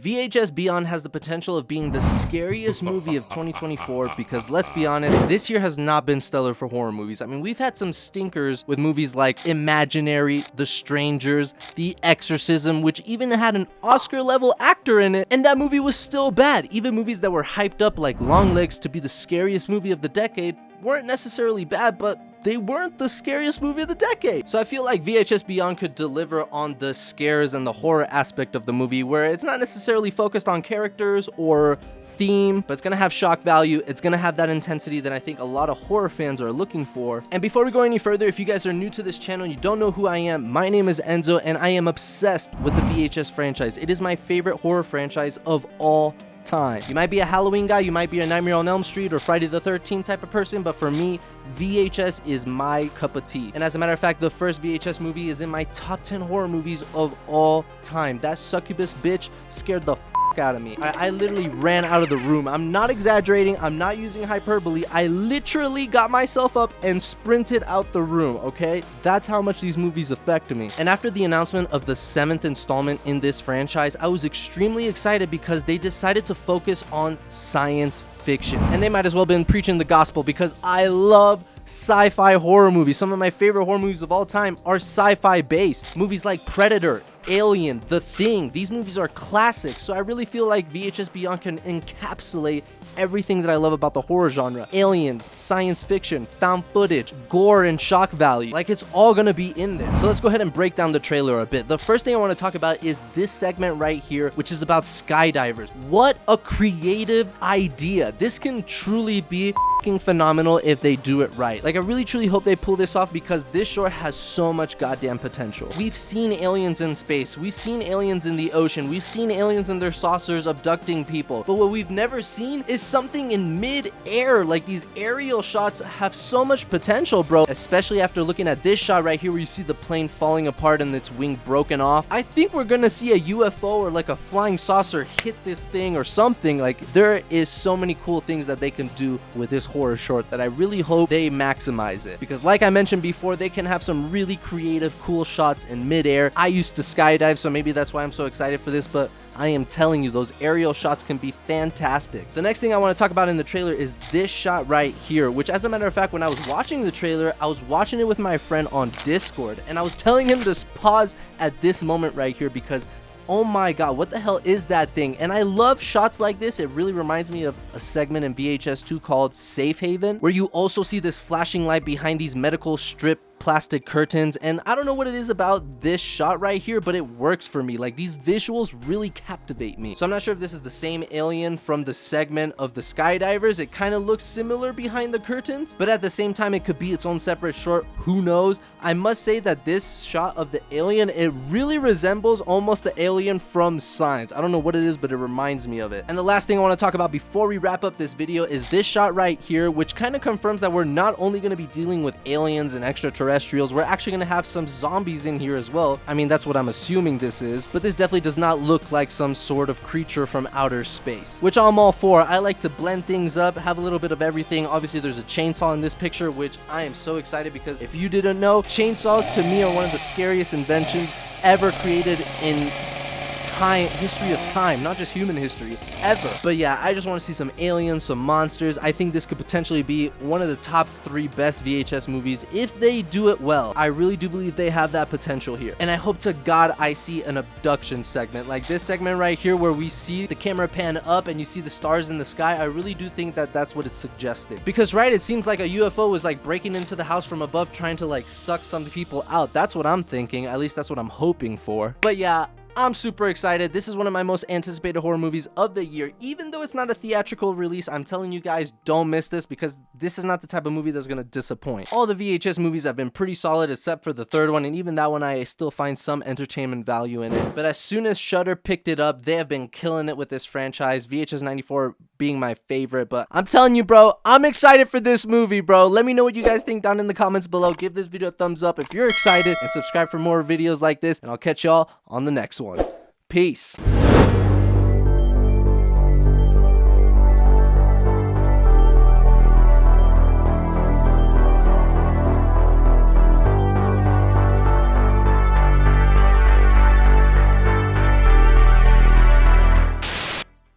VHS Beyond has the potential of being the scariest movie of 2024 because, let's be honest, this year has not been stellar for horror movies. I mean, we've had some stinkers with movies like Imaginary, The Strangers, The Exorcism, which even had an Oscar-level actor in it, and that movie was still bad. Even movies that were hyped up like Longlegs to be the scariest movie of the decade weren't necessarily bad, but they weren't the scariest movie of the decade. So I feel like VHS Beyond could deliver on the scares and the horror aspect of the movie, where it's not necessarily focused on characters or theme, but it's gonna have shock value. It's gonna have that intensity that I think a lot of horror fans are looking for. And before we go any further, if you guys are new to this channel and you don't know who I am, my name is Enzo and I am obsessed with the VHS franchise. It is my favorite horror franchise of all time. You might be a Halloween guy, you might be a Nightmare on Elm Street or Friday the 13th type of person, but for me, VHS is my cup of tea. And as a matter of fact, the first VHS movie is in my top 10 horror movies of all time. That succubus bitch scared the out of me. I literally ran out of the room. I'm not exaggerating. I'm not using hyperbole. I literally got myself up and sprinted out the room, okay? That's how much these movies affected me. And after the announcement of the 7th installment in this franchise, I was extremely excited because they decided to focus on science fiction. And they might as well have been preaching the gospel because I love sci-fi horror movies. Some of my favorite horror movies of all time are sci-fi based. Movies like Predator, Alien, The Thing. These movies are classics, so I really feel like VHS Beyond can encapsulate everything that I love about the horror genre. Aliens, science fiction, found footage, gore, and shock value. Like, it's all gonna be in there. So let's go ahead and break down the trailer a bit. The first thing I want to talk about is this segment right here, which is about skydivers. What a creative idea. This can truly be phenomenal if they do it right. Like, I really truly hope they pull this off because this short has so much goddamn potential. We've seen aliens in space, we've seen aliens in the ocean, we've seen aliens in their saucers abducting people, but what we've never seen is something in mid-air. Like, these aerial shots have so much potential, bro, especially after looking at this shot right here where you see the plane falling apart and its wing broken off. I think we're gonna see a UFO or like a flying saucer hit this thing or something. Like, there is so many cool things that they can do with this horror short that I really hope they maximize it, because like I mentioned before, they can have some really creative cool shots in midair. I used to skydive, so maybe that's why I'm so excited for this, but I am telling you, those aerial shots can be fantastic. The next thing I want to talk about in the trailer is this shot right here, which, as a matter of fact, when I was watching the trailer, I was watching it with my friend on Discord, and I was telling him to pause at this moment right here because oh my god, what the hell is that thing? And I love shots like this. It really reminds me of a segment in VHS 2 called Safe Haven, where you also see this flashing light behind these medical strip plastic curtains. And I don't know what it is about this shot right here, but it works for me. Like, these visuals really captivate me. So I'm not sure if this is the same alien from the segment of the skydivers. It kind of looks similar behind the curtains, but at the same time it could be its own separate short. Who knows? I must say that this shot of the alien, it really resembles almost the alien from Signs. I don't know what it is, but it reminds me of it. And the last thing I want to talk about before we wrap up this video is this shot right here, which kind of confirms that we're not only going to be dealing with aliens and extraterrestrials, we're actually going to have some zombies in here as well. I mean, that's what I'm assuming this is, but this definitely does not look like some sort of creature from outer space, which I'm all for. I like to blend things up, have a little bit of everything. Obviously, there's a chainsaw in this picture, which I am so excited because if you didn't know, chainsaws to me are one of the scariest inventions ever created in history of time, not just human history, ever. But yeah, I just want to see some aliens, some monsters. I think this could potentially be one of the top 3 best VHS movies if they do it well. I really do believe they have that potential here, and I hope to god I see an abduction segment like this segment right here where we see the camera pan up and you see the stars in the sky. I really do think that that's what it's suggesting, because right, it seems like a UFO was like breaking into the house from above trying to like suck some people out. That's what I'm thinking, at least that's what I'm hoping for. But yeah, I'm super excited. This is one of my most anticipated horror movies of the year. Even though it's not a theatrical release, I'm telling you guys, don't miss this because this is not the type of movie that's going to disappoint. All the VHS movies have been pretty solid except for the third one, and even that one I still find some entertainment value in it. But as soon as Shudder picked it up, they have been killing it with this franchise, VHS 94 being my favorite. But I'm telling you, bro, I'm excited for this movie, bro. Let me know what you guys think down in the comments below. Give this video a thumbs up if you're excited, and subscribe for more videos like this, and I'll catch y'all on the next one. Peace.